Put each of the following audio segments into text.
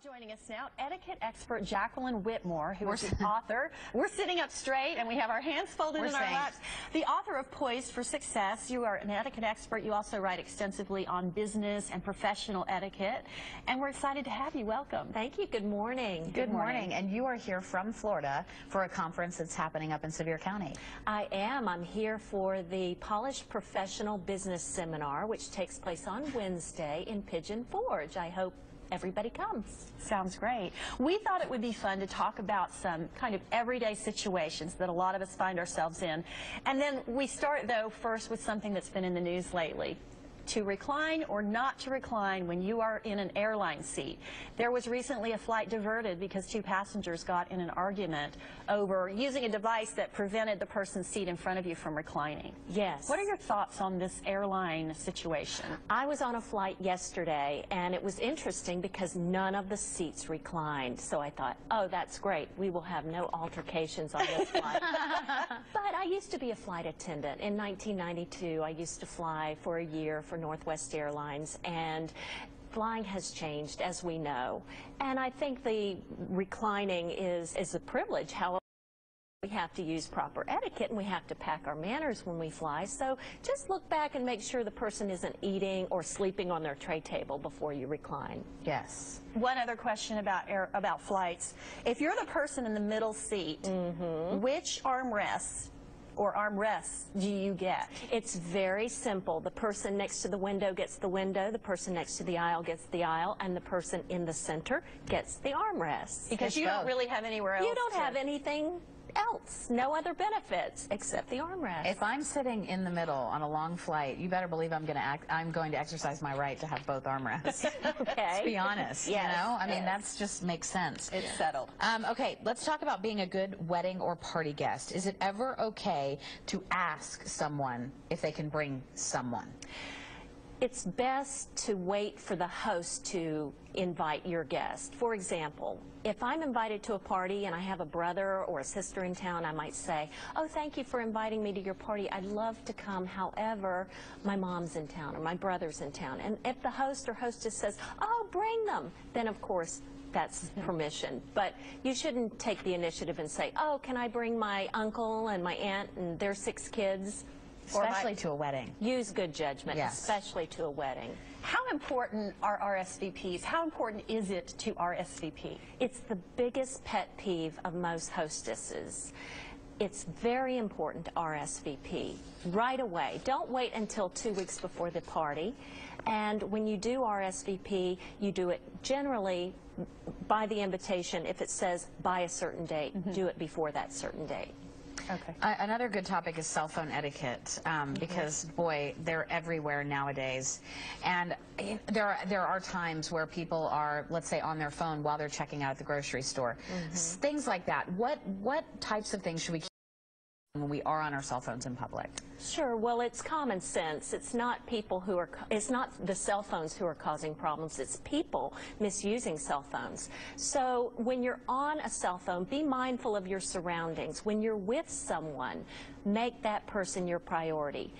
Joining us now, etiquette expert Jacqueline Whitmore, who is the author. We're sitting up straight and we have our hands folded in our laps. The author of Poised for Success. You are an etiquette expert. You also write extensively on business and professional etiquette. And we're excited to have you. Welcome. Thank you. Good morning. Good morning. And you are here from Florida for a conference that's happening up in Sevier County. I am. I'm here for the Polished Professional Business Seminar, which takes place on Wednesday in Pigeon Forge. I hope everybody comes. Sounds great. We thought it would be fun to talk about some kind of everyday situations that a lot of us find ourselves in. And then we start, though, first with something that's been in the news lately. To recline or not to recline when you are in an airline seat. There was recently a flight diverted because two passengers got in an argument over using a device that prevented the person's seat in front of you from reclining. Yes. What are your thoughts on this airline situation? I was on a flight yesterday, and it was interesting because none of the seats reclined. So I thought, oh, that's great. We will have no altercations on this flight. But I used to be a flight attendant. In 1992, I used to fly for a year for Northwest Airlines, and flying has changed, as we know. And I think the reclining is a privilege. However, we have to use proper etiquette, and we have to pack our manners when we fly. So just look back and make sure the person isn't eating or sleeping on their tray table before you recline. Yes. One other question about flights. If you're the person in the middle seat, which armrests or armrests do you get? It's very simple. The person next to the window gets the window, the person next to the aisle gets the aisle, and the person in the center gets the armrests. Because you don't really have anywhere else. You don't have anything else, no other benefits except the armrest. If I'm sitting in the middle on a long flight, you better believe I'm going to exercise my right to have both armrests. Okay. Let's be honest. Yes. You know, I mean, that's just makes sense. It's settled. Okay, let's talk about being a good wedding or party guest. Is it ever okay to ask someone if they can bring someone? It's best to wait for the host to invite your guest. For example, if I'm invited to a party and I have a brother or a sister in town, I might say, oh, thank you for inviting me to your party. I'd love to come. However, my mom's in town or my brother's in town. And if the host or hostess says, oh, bring them, then of course that's permission. But you shouldn't take the initiative and say, oh, can I bring my uncle and my aunt and their 6 kids? Especially to a wedding. Use good judgment, yes. Especially to a wedding. How important are RSVPs? How important is it to RSVP? It's the biggest pet peeve of most hostesses. It's very important to RSVP right away. Don't wait until 2 weeks before the party. And when you do RSVP, you do it generally by the invitation. If it says by a certain date, do it before that certain date. Okay. Another good topic is cell phone etiquette, because, boy, they're everywhere nowadays. And there are times where people are, let's say, on their phone while they're checking out at the grocery store. Things like that. What types of things should we keep when we are on our cell phones in public? Sure. Well, it's common sense. It's not people who are, it's not the cell phones who are causing problems. It's people misusing cell phones. So when you're on a cell phone, be mindful of your surroundings. When you're with someone, make that person your priority.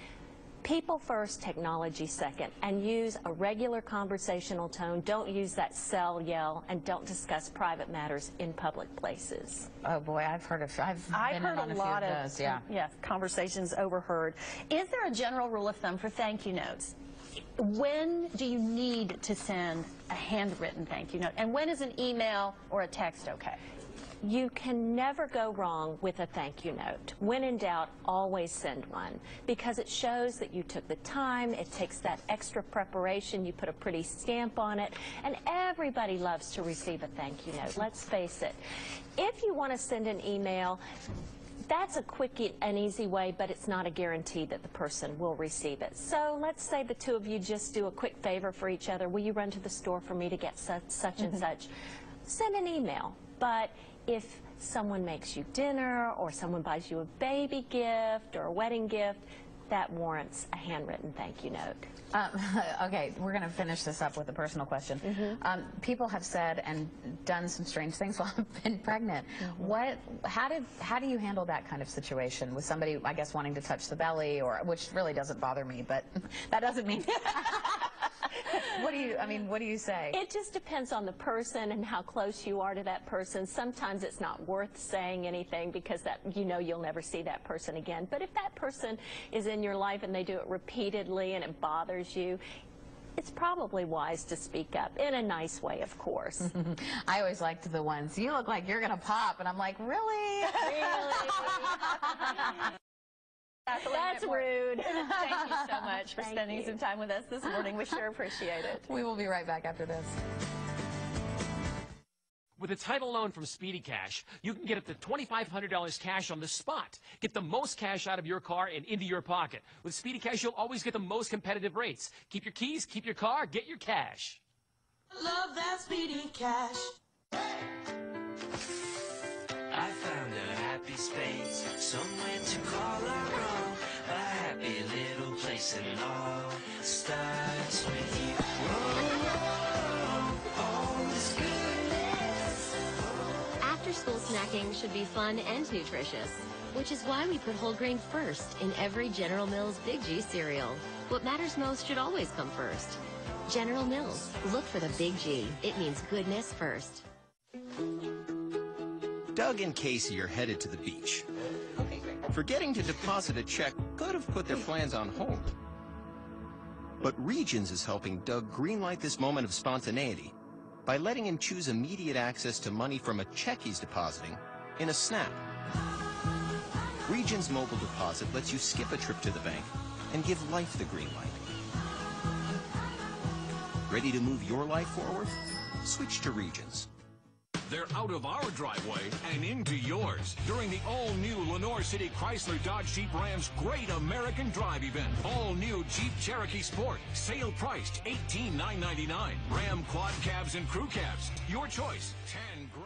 People first, technology second, and use a regular conversational tone. Don't use that cell yell, and don't discuss private matters in public places. Oh boy, I've heard a lot of those. Yeah, conversations overheard. Is there a general rule of thumb for thank you notes? When do you need to send a handwritten thank you note, and when is an email or a text okay? You can never go wrong with a thank you note. When in doubt, always send one, because it shows that you took the time, it takes that extra preparation, you put a pretty stamp on it, and everybody loves to receive a thank you note. Let's face it. If you want to send an email, that's a quick and easy way, but it's not a guarantee that the person will receive it. So let's say the two of you just do a quick favor for each other. Will you run to the store for me to get such and such? Send an email. But if someone makes you dinner or someone buys you a baby gift or a wedding gift, that warrants a handwritten thank you note. Okay, we're going to finish this up with a personal question. People have said and done some strange things while I've been pregnant. How do you handle that kind of situation with somebody, I guess, wanting to touch the belly, or which really doesn't bother me, but that doesn't mean What do you say? It just depends on the person and how close you are to that person. Sometimes it's not worth saying anything because you'll never see that person again. But if that person is in your life and they do it repeatedly and it bothers you, it's probably wise to speak up in a nice way, of course. I always liked the ones, you look like you're going to pop, and I'm like, really? Really? That's rude. Thank you so much for spending some time with us this morning. We sure appreciate it. We will be right back after this. With a title loan from Speedy Cash, you can get up to $2,500 cash on the spot. Get the most cash out of your car and into your pocket. With Speedy Cash, you'll always get the most competitive rates. Keep your keys, keep your car, get your cash. Love that Speedy Cash. I found a happy space, somewhere to call our own. A happy little place, and it all starts with you. All this goodness. After-school snacking should be fun and nutritious, which is why we put whole grain first in every General Mills Big G cereal. What matters most should always come first. General Mills, look for the Big G. It means goodness first. Doug and Casey are headed to the beach. Forgetting to deposit a check could have put their plans on hold. But Regions is helping Doug greenlight this moment of spontaneity by letting him choose immediate access to money from a check he's depositing in a snap. Regions Mobile Deposit lets you skip a trip to the bank and give life the green light. Ready to move your life forward? Switch to Regions. They're out of our driveway and into yours during the all-new Lenore City Chrysler Dodge Jeep Ram's Great American Drive event. All-new Jeep Cherokee Sport, sale priced $18,999. Ram Quad Cabs and Crew Cabs, your choice, $10,000.